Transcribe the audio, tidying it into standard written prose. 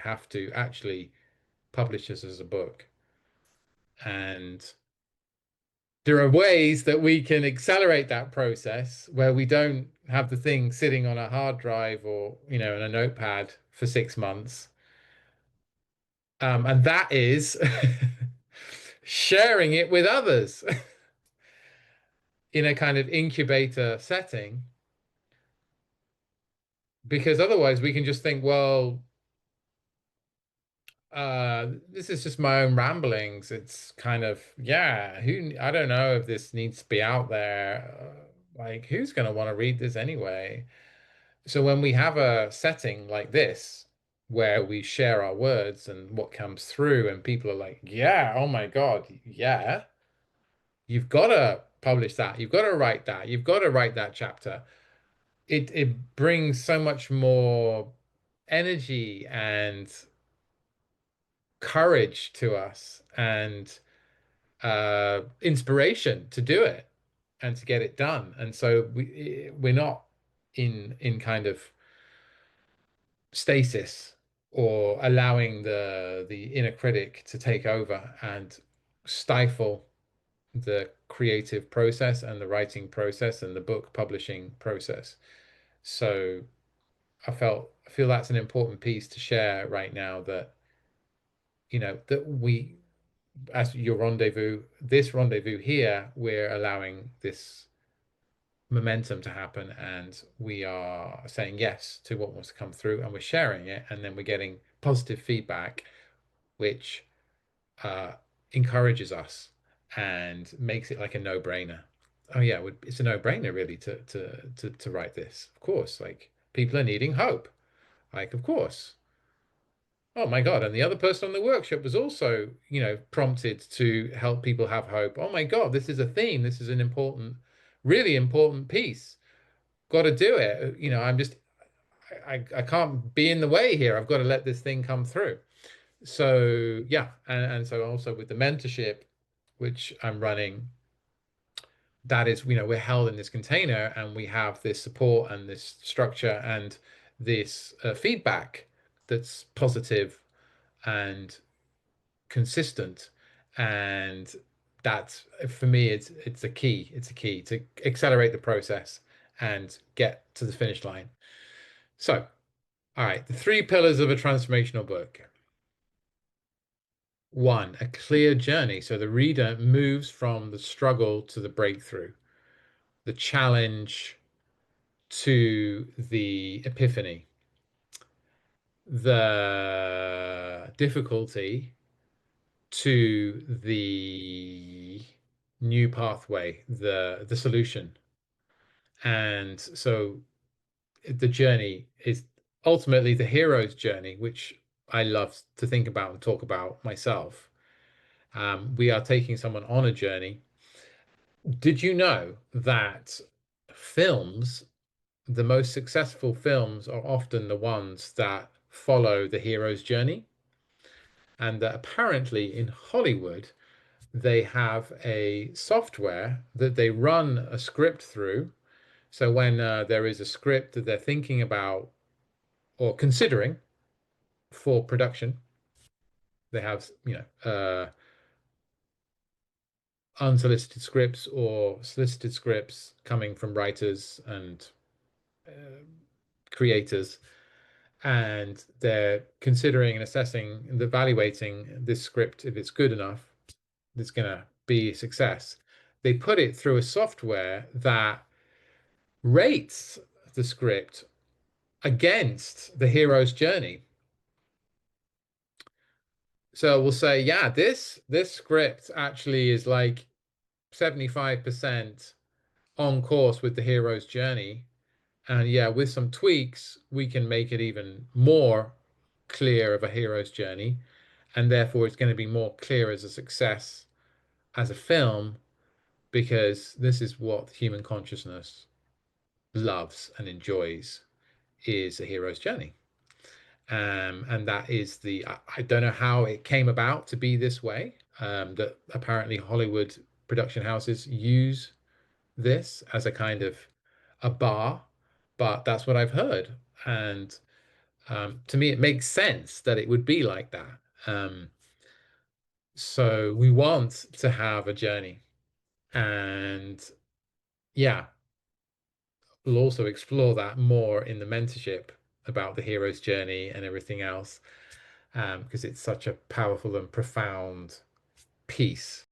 have to actually publish this as a book. And there are ways that we can accelerate that process where we don't have the thing sitting on a hard drive or, in a notepad for 6 months. And that is sharing it with others in a kind of incubator setting, because otherwise we can just think, well, this is just my own ramblings. It's kind of, yeah, I don't know if this needs to be out there. Like, who's going to want to read this anyway? So when we have a setting like this, where we share our words and what comes through, and people are like, yeah, oh my God, yeah, you've got to publish that. You've got to write that. You've got to write that chapter. It brings so much more energy and courage to us, and inspiration to do it and to get it done. And so we're not in kind of stasis, or allowing the inner critic to take over and stifle the creative process and the writing process and the book publishing process. So I feel that's an important piece to share right now, that that we, as your rendezvous, this rendezvous here, we're allowing this momentum to happen, and we are saying yes to what wants to come through, and we're sharing it, and then we're getting positive feedback, which uh, encourages us and makes it like a no-brainer. Oh yeah, it's a no-brainer really to write this. Of course, like, people are needing hope. Like, of course. Oh my God. And the other person on the workshop was also, prompted to help people have hope. Oh my God, this is a theme. This is an important, really important piece. Got to do it. I can't be in the way here. I've got to let this thing come through. So yeah, and so also with the mentorship, which I'm running, that is, we're held in this container, and we have this support and this structure and this feedback that's positive and consistent. And that's, for me, it's a key. It's a key to accelerate the process and get to the finish line. So, all right, the three pillars of a transformational book. One, a clear journey. So the reader moves from the struggle to the breakthrough, the challenge to the epiphany, the difficulty to the new pathway, the solution. And so the journey is ultimately the hero's journey, which I love to think about and talk about myself. We are taking someone on a journey. Did you know that films, the most successful films, are often the ones that follow the hero's journey? And that apparently in Hollywood, they have a software that they run a script through. So when there is a script that they're thinking about or considering for production, they have, unsolicited scripts or solicited scripts coming from writers and uh, creators, and they're considering and assessing and evaluating this script. If it's good enough, it's going to be a success. They put it through a software that rates the script against the hero's journey. So we'll say, yeah, this script actually is like 75% on course with the hero's journey. And yeah, with some tweaks, we can make it even more clear of a hero's journey. And therefore, it's going to be more clear as a success as a film, because this is what human consciousness loves and enjoys, is a hero's journey. And that is I don't know how it came about to be this way, that apparently Hollywood production houses use this as a kind of a bar, but that's what I've heard. And To me, it makes sense that it would be like that. So we want to have a journey, and yeah, we'll also explore that more in the mentorship about the hero's journey and everything else, because it's such a powerful and profound piece.